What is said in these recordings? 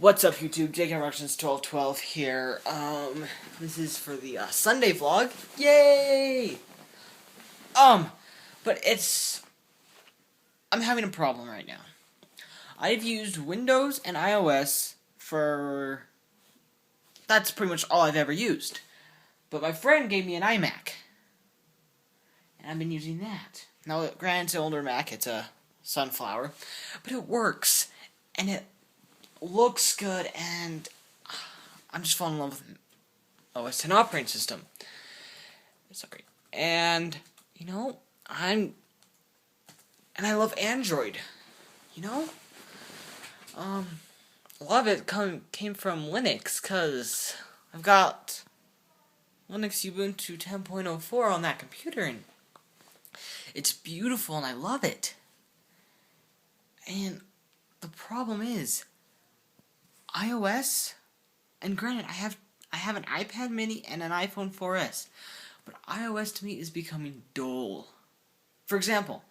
What's up, YouTube? JKRuctions1212 here. This is for the Sunday vlog. Yay! But I'm having a problem right now. I've used Windows and iOS for... That's pretty much all I've ever used. But my friend gave me an iMac. And I've been using that. Now, granted, it's an older Mac. It's a Sunflower. But it works. And it looks good, and I'm just falling in love with OS X operating system. Sorry. And, you know, I love Android. You know? A lot of it came from Linux, because I've got Linux Ubuntu 10.04 on that computer, and it's beautiful, and I love it. And the problem is, iOS, and granted, I have an iPad mini and an iPhone 4S, but iOS to me is becoming dull. For example,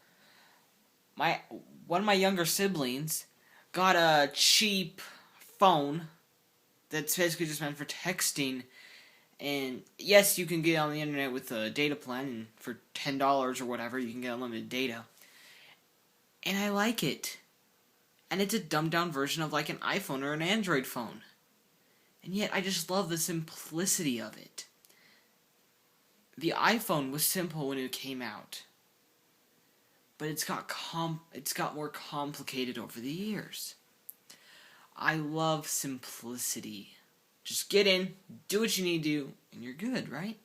one of my younger siblings got a cheap phone that's basically just meant for texting, and yes, you can get on the internet with a data plan, and for $10 or whatever, you can get unlimited data. And I like it. And it's a dumbed down version of like an iPhone or an Android phone. And yet I just love the simplicity of it. The iPhone was simple when it came out. But it's got more complicated over the years. I love simplicity. Just get in, do what you need to do, and you're good, right?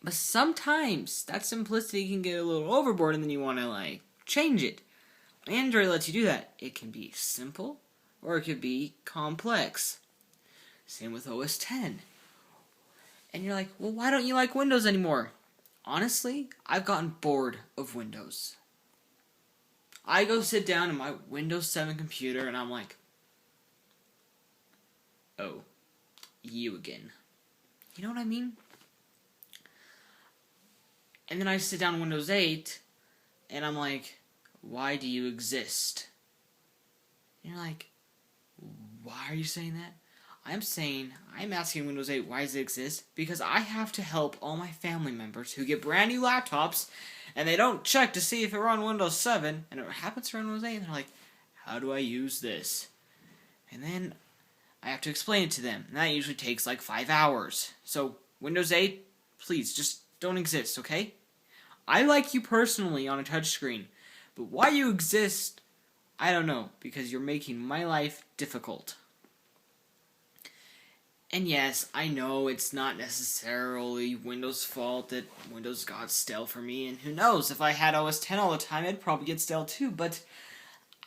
But sometimes that simplicity can get a little overboard and then you want to like change it. Android lets you do that. It can be simple, or it could be complex. Same with OS X. And you're like, well, why don't you like Windows anymore? Honestly, I've gotten bored of Windows. I go sit down in my Windows 7 computer, and I'm like, oh, you again. You know what I mean? And then I sit down in Windows 8, and I'm like, why do you exist? And you're like, why are you saying that? I'm asking Windows 8, why does it exist? Because I have to help all my family members who get brand new laptops, and they don't check to see if it runs Windows 7, and it happens to run Windows 8, and they're like, how do I use this? And then I have to explain it to them, and that usually takes like 5 hours. So, Windows 8, please, just don't exist, okay? I like you personally on a touchscreen. But why you exist, I don't know, because you're making my life difficult. And yes, I know it's not necessarily Windows' fault that Windows got stale for me, and who knows, if I had OS X all the time, it'd probably get stale too, but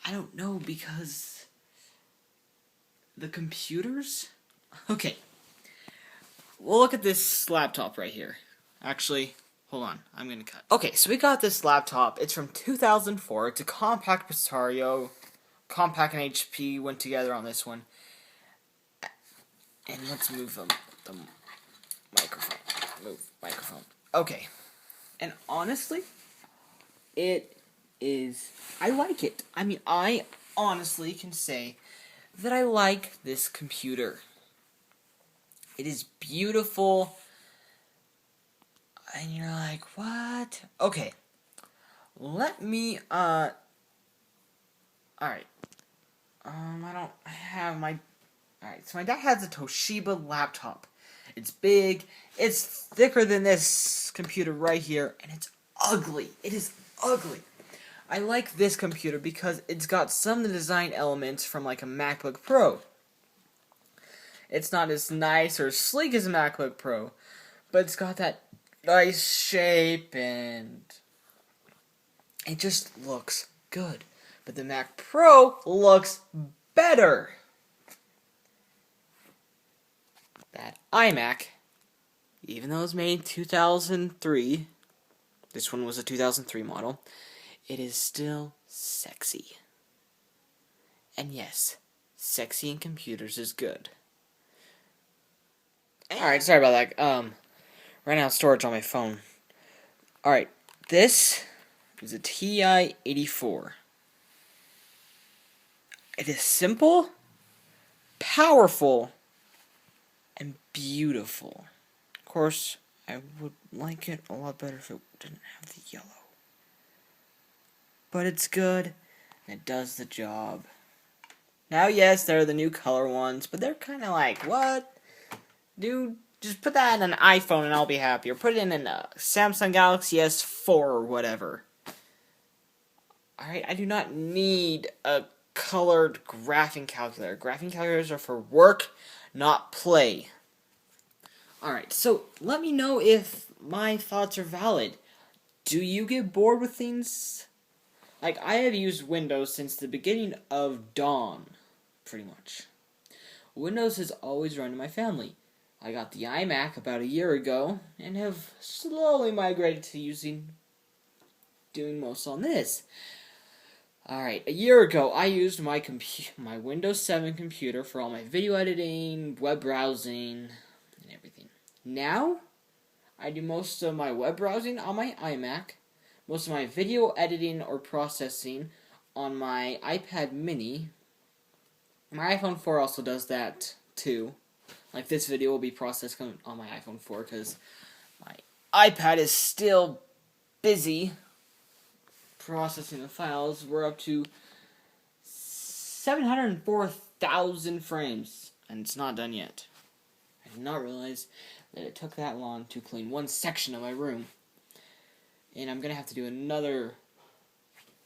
I don't know, because the computers? Okay, we'll look at this laptop right here. Actually, hold on, I'm gonna cut. Okay, so we got this laptop. It's from 2004. It's a compact Pistario. Compact and HP went together on this one. And let's move the microphone. Move microphone. Okay. And honestly, it is... I like it. I mean, I honestly can say that I like this computer. It is beautiful. And you're like, what? Okay. Let me, alright. I don't have my... Alright, so my dad has a Toshiba laptop. It's big, it's thicker than this computer right here, and it's ugly. It is ugly. I like this computer because it's got some of the design elements from like a MacBook Pro. It's not as nice or sleek as a MacBook Pro, but it's got that nice shape, and it just looks good. But the Mac Pro looks better. That iMac, even though it was made in 2003, this one was a 2003 model, it is still sexy. And yes, sexy in computers is good. Alright, sorry about that. Ran out of storage on my phone. Alright, this is a TI-84. It is simple, powerful, and beautiful. Of course, I would like it a lot better if it didn't have the yellow. But it's good, and it does the job. Now, yes, there are the new color ones, but they're kind of like, what? Dude, just put that in an iPhone and I'll be happy. Or put it in a Samsung Galaxy S4 or whatever. Alright, I do not need a colored graphing calculator. Graphing calculators are for work, not play. Alright, so let me know if my thoughts are valid. Do you get bored with things? Like, I have used Windows since the beginning of Dawn, pretty much. Windows has always run in my family. I got the iMac about a year ago, and have slowly migrated to doing most on this. Alright, a year ago, I used my Windows 7 computer for all my video editing, web browsing, and everything. Now, I do most of my web browsing on my iMac, most of my video editing or processing on my iPad mini. My iPhone 4 also does that too. Like, this video will be processed on my iPhone 4 because my iPad is still busy processing the files. We're up to 704,000 frames, and it's not done yet. I did not realize that it took that long to clean one section of my room. And I'm going to have to do another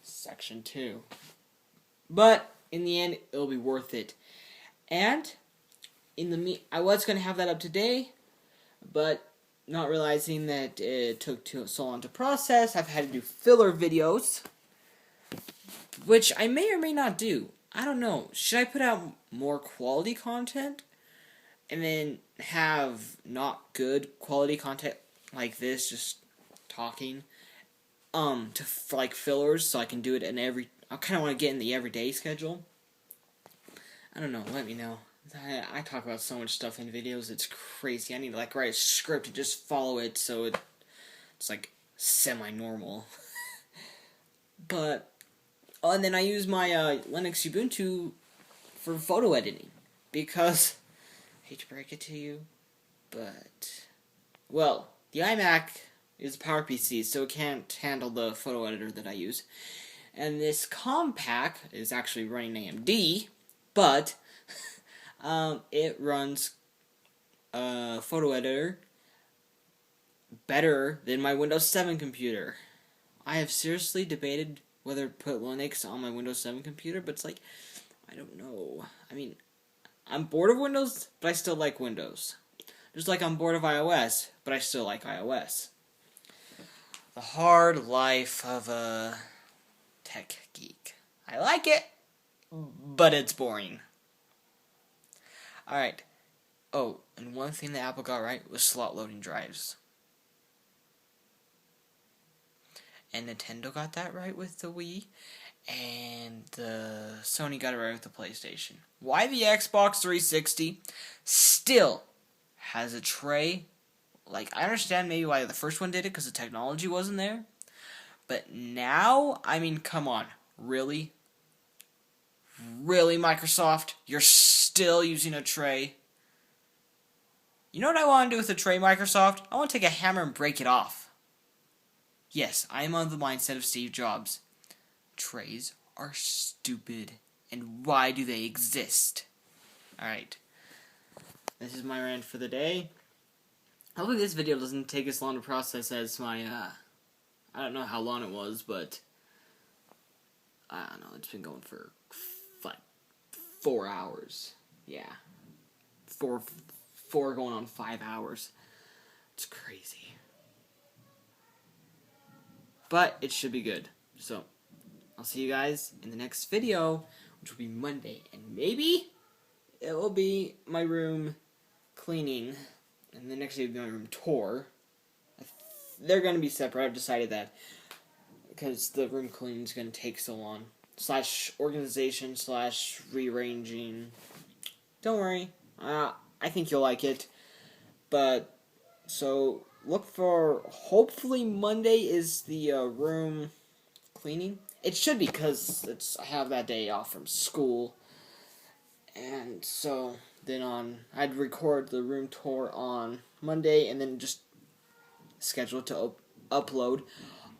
section too. But in the end, it'll be worth it. And I was going to have that up today, but not realizing that it took so long to process, I've had to do filler videos, which I may or may not do. I don't know. Should I put out more quality content and then have not good quality content like this, just talking, like fillers, so I can do it in I kind of want to get in the everyday schedule. I don't know. Let me know. I talk about so much stuff in videos, it's crazy. I need to write a script and just follow it so it's like semi-normal. But, and then I use my Linux Ubuntu for photo editing, because, I hate to break it to you, but, well, the iMac is a PowerPC, so it can't handle the photo editor that I use. And this Compaq is actually running AMD, but it runs a photo editor better than my Windows 7 computer. I have seriously debated whether to put Linux on my Windows 7 computer, but it's like, I don't know. I mean, I'm bored of Windows, but I still like Windows. Just like I'm bored of iOS, but I still like iOS. The hard life of a tech geek. I like it, but it's boring. Alright. Oh, and one thing that Apple got right was slot loading drives. And Nintendo got that right with the Wii, and Sony got it right with the PlayStation. Why the Xbox 360 still has a tray? Like, I understand maybe why the first one did it, because the technology wasn't there. But now, I mean, come on. Really? Really, Microsoft? You're still using a tray? You know what I want to do with a tray, Microsoft? I want to take a hammer and break it off. Yes, I am of the mindset of Steve Jobs. Trays are stupid. And why do they exist? Alright. This is my rant for the day. Hopefully this video doesn't take as long to process as my, I don't know how long it was, but I don't know, it's been going for, 4 hours. Yeah. Four going on 5 hours. It's crazy. But it should be good. So, I'll see you guys in the next video, which will be Monday. And maybe it will be my room cleaning, and the next day will be my room tour. They're going to be separate. I've decided that, because the room cleaning is going to take so long. / organization / rearranging. Don't worry. I think you'll like it. But, so, look for, hopefully Monday is the room cleaning. It should be, because I have that day off from school. And so then I'd record the room tour on Monday and then just schedule it to upload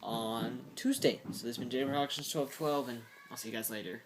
on Tuesday. So this has been J Productions 1212, and I'll see you guys later.